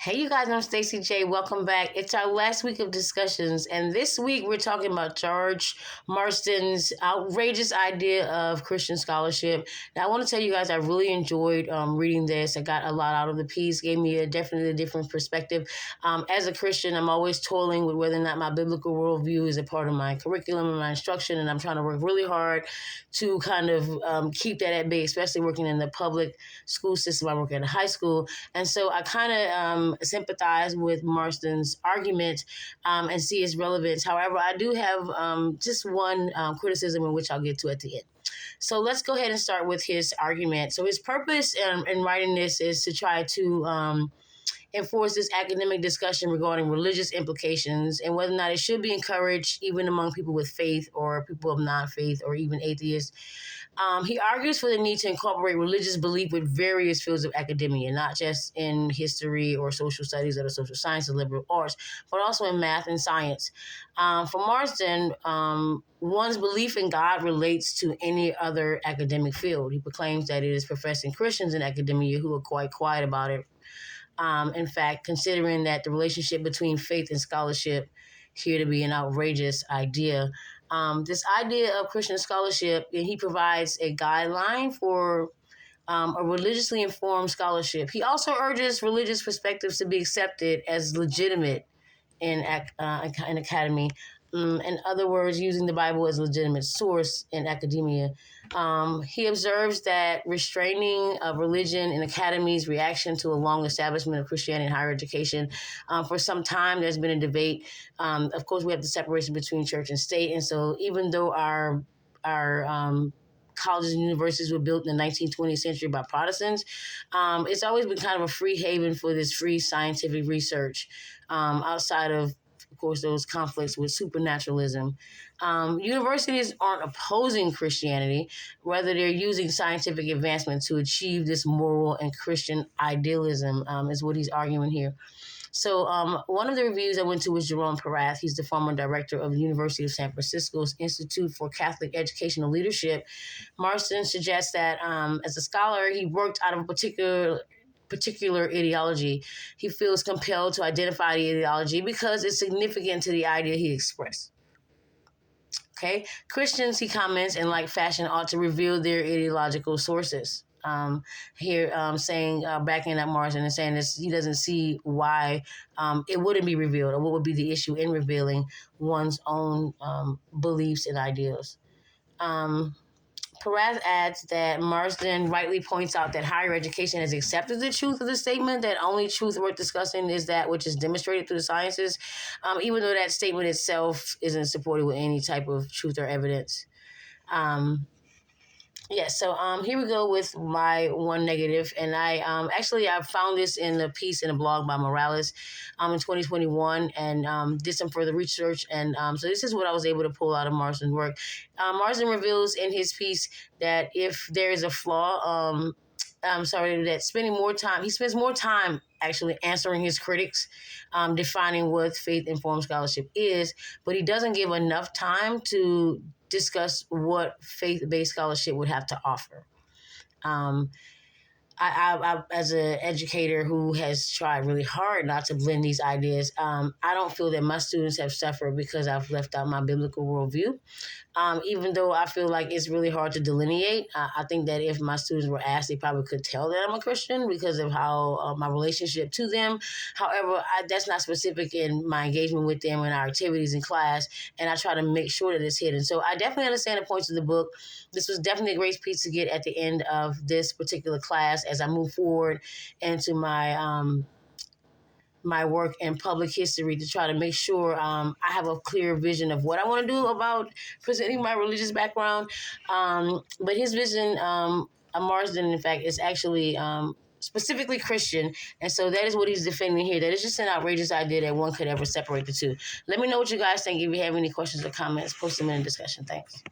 Hey, you guys, I'm Stacy J. Welcome back. It's our last week of discussions, and this week we're talking about George Marsden's outrageous idea of Christian scholarship. Now, I want to tell you guys I really enjoyed reading this. I got a lot out of the piece, gave me definitely a different perspective. As a Christian, I'm always toiling with whether or not my biblical worldview is a part of my curriculum and my instruction, and I'm trying to work really hard to kind of keep that at bay, especially working in the public school system. I work at a high school, and so I kind of sympathize with Marsden's argument and see its relevance. However, I do have just one criticism in which I'll get to at the end. So let's go ahead and start with his argument. So his purpose in writing this is to try to enforce this academic discussion regarding religious implications and whether or not it should be encouraged even among people with faith or people of non-faith or even atheists. He argues for the need to incorporate religious belief with various fields of academia, not just in history or social studies or the social sciences or liberal arts, but also in math and science. For Marsden, one's belief in God relates to any other academic field. He proclaims that it is professing Christians in academia who are quite quiet about it. In fact, considering that the relationship between faith and scholarship here to be an outrageous idea. This idea of Christian scholarship, he provides a guideline for a religiously informed scholarship. He also urges religious perspectives to be accepted as legitimate in academy. In other words, using the Bible as a legitimate source in academia. He observes that restraining of religion in academies' reaction to a long establishment of Christianity in higher education. For some time, there's been a debate. Of course, we have the separation between church and state. And so even though our colleges and universities were built in the 19th, 20th century by Protestants, it's always been kind of a free haven for this free scientific research outside of course, those conflicts with supernaturalism. Universities aren't opposing Christianity, rather they're using scientific advancement to achieve this moral and Christian idealism, is what he's arguing here. So one of the reviews I went to was Jerome Perath. He's the former director of the University of San Francisco's Institute for Catholic Educational Leadership. Marsden suggests that as a scholar, he worked out of a particular ideology. He feels compelled to identify the ideology because it's significant to the idea he expressed. Okay, Christians, he comments, in like fashion, ought to reveal their ideological sources. Saying backing up Marsden and saying this, he doesn't see why it wouldn't be revealed or what would be the issue in revealing one's own beliefs and ideals. Perath adds that Marsden rightly points out that higher education has accepted the truth of the statement that only truth worth discussing is that which is demonstrated through the sciences, even though that statement itself isn't supported with any type of truth or evidence. Here we go with my one negative, and I found this in a piece in a blog by Morales in 2021 and did some further research, and so this is what I was able to pull out of Marsden's work. Marsden reveals in his piece that if there is a flaw, that he spends more time actually answering his critics, defining what faith-informed scholarship is, but he doesn't give enough time to discuss what faith-based scholarship would have to offer. I as an educator who has tried really hard not to blend these ideas, I don't feel that my students have suffered because I've left out my biblical worldview. Even though I feel like it's really hard to delineate, I think that if my students were asked, they probably could tell that I'm a Christian because of how my relationship to them. However, that's not specific in my engagement with them in our activities in class, and I try to make sure that it's hidden. So I definitely understand the points of the book. This was definitely a great piece to get at the end of this particular class as I move forward into my my work in public history to try to make sure I have a clear vision of what I want to do about presenting my religious background. But his vision, Marsden, in fact, is actually specifically Christian. And so that is what he's defending here. That is just an outrageous idea that one could ever separate the two. Let me know what you guys think. If you have any questions or comments, post them in the discussion. Thanks.